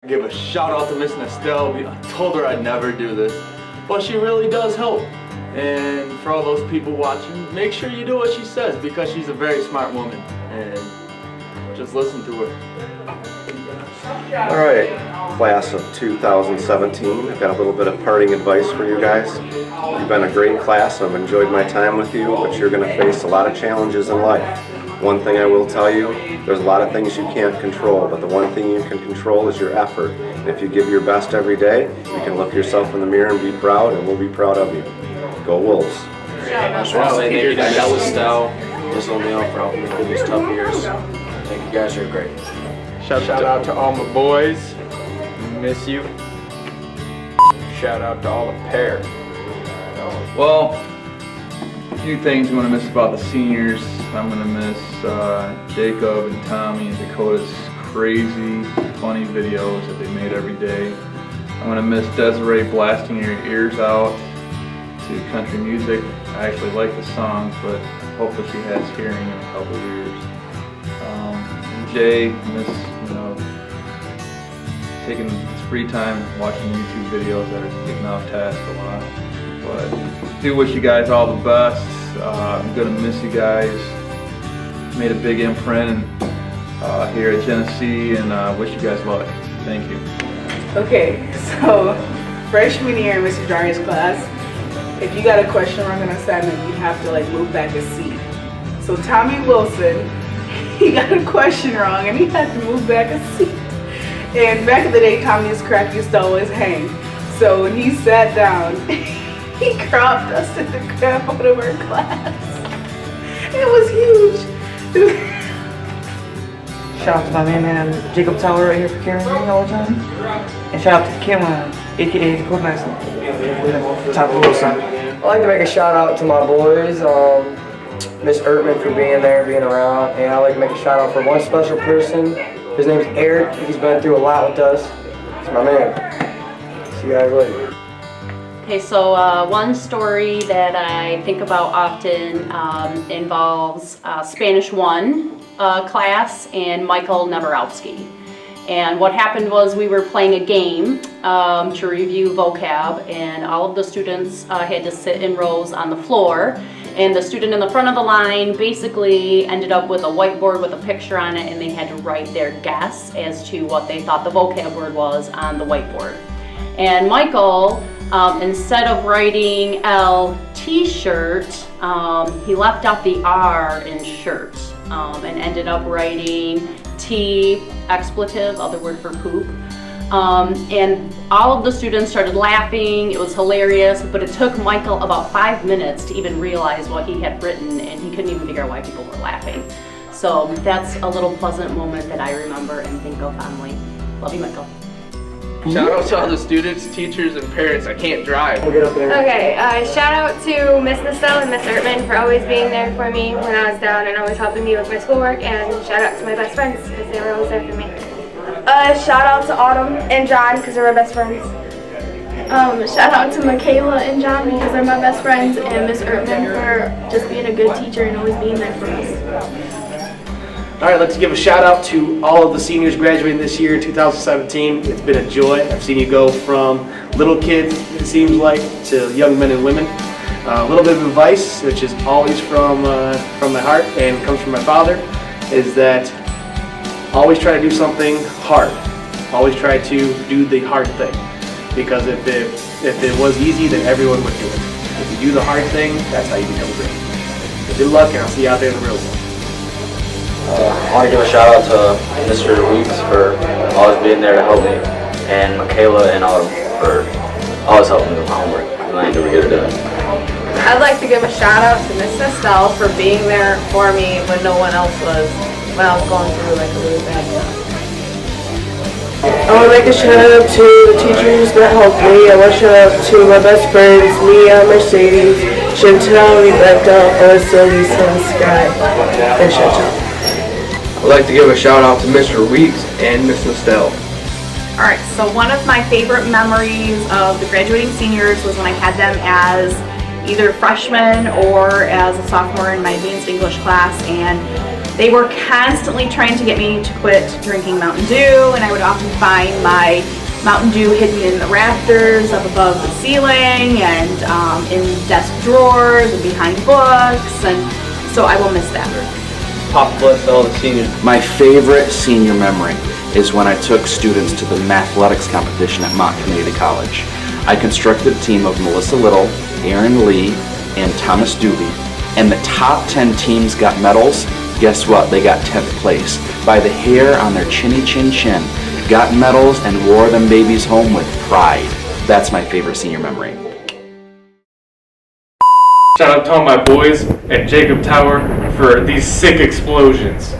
Give a shout out to Miss Nestel. I told her I'd never do this, but she really does help. And for all those people watching, make sure you do what she says because she's a very smart woman. And just listen to her. Alright, class of 2017, I've got a little bit of parting advice for you guys. You've been a great class, I've enjoyed my time with you, but you're going to face a lot of challenges in life. One thing I will tell you, there's a lot of things you can't control, but the one thing you can control is your effort. And if you give your best every day, you can look yourself in the mirror and be proud, and we'll be proud of you. Go Wolves. I just want to say thank you to Miss Estelle, Miss O'Neill for helping me through these tough years. Thank you guys, you're great. Shout out to all my boys. Miss you. Shout out to all the pair. Well, a few things I'm going to miss about the seniors. I'm going to miss Jacob and Tommy and Dakota's crazy, funny videos that they made every day. I'm going to miss Desiree blasting your ears out to country music. I actually like the songs, but hopefully she has hearing in a couple years. And Jay, miss taking his free time watching YouTube videos that are getting off task a lot. But do wish you guys all the best. I'm gonna miss you guys. Made a big imprint here at Genesee, and wish you guys luck. Thank you. Okay, so freshman year in Mr. Jarni's class, if you got a question wrong on assignment, you have to move back a seat. So Tommy Wilson, he got a question wrong and he had to move back a seat. And back in the day, Tommy's crack used to always hang. So when he sat down, he cropped us to the crap out of our class. It was huge. Shout out to my man Jacob Tower right here for carrying me all the time. And shout out to Kim, aka the Cookmaster. Top Wilson. I'd like to make a shout out to my boys, Miss Ertman for being there, being around. And I'd like to make a shout out for one special person. His name's Eric. He's been through a lot with us. It's my man. See you guys later. Okay, so one story that I think about often involves Spanish 1 class and Michael Neverowski. And what happened was we were playing a game to review vocab, and all of the students had to sit in rows on the floor. And the student in the front of the line basically ended up with a whiteboard with a picture on it, and they had to write their guess as to what they thought the vocab word was on the whiteboard. And Michael, instead of writing L t-shirt, he left out the R in shirt and ended up writing T expletive, other word for poop. And all of the students started laughing. It was hilarious, but it took Michael about 5 minutes to even realize what he had written, and he couldn't even figure out why people were laughing. So that's a little pleasant moment that I remember and think of fondly. Love you, Michael. Shout out to all the students, teachers, and parents. I can't drive. Okay, shout out to Miss Nestel and Miss Ertman for always being there for me when I was down and always helping me with my schoolwork, and shout out to my best friends because they were always there for me. Shout out to Autumn and John because they're my best friends. Shout out to Michaela and John because they're my best friends, and Miss Ertman for just being a good teacher and always being there for us. Alright, let's give a shout out to all of the seniors graduating this year, 2017. It's been a joy. I've seen you go from little kids, it seems like, to young men and women. A little bit of advice, which is always from my heart and comes from my father, is that always try to do something hard. Always try to do the hard thing. Because if it was easy, then everyone would do it. If you do the hard thing, that's how you become great. So good luck, and I'll see you out there in the real world. I want to give a shout out to Mr. Weeks for always being there to help me, and Michaela and Autumn for always helping me with my homework when I never get it done. I'd like to give a shout out to Miss Estelle for being there for me when no one else was, when I was going through a really bad time. I want to make a shout out to the teachers that helped me. I want to shout out to my best friends, Mia, Mercedes, Chantel, Rebecca, Alyssa, Lisa, Sky, and Shoutout. I'd like to give a shout out to Mr. Weeks and Miss Nestel. Alright, so one of my favorite memories of the graduating seniors was when I had them as either freshmen or as a sophomore in my advanced English class, and They were constantly trying to get me to quit drinking Mountain Dew, and I would often find my Mountain Dew hidden in the rafters up above the ceiling and in desk drawers and behind books, and so I will miss that. Pop bless all the seniors. My favorite senior memory is when I took students to the mathletics competition at Mont Community College. I constructed a team of Melissa Little, Aaron Lee, and Thomas Doobie, and the top 10 teams got medals. Guess what? They got 10th place. By the hair on their chinny chin chin, got medals and wore them babies home with pride. That's my favorite senior memory. Shout out to all my boys at Jacob Tower for these sick explosions.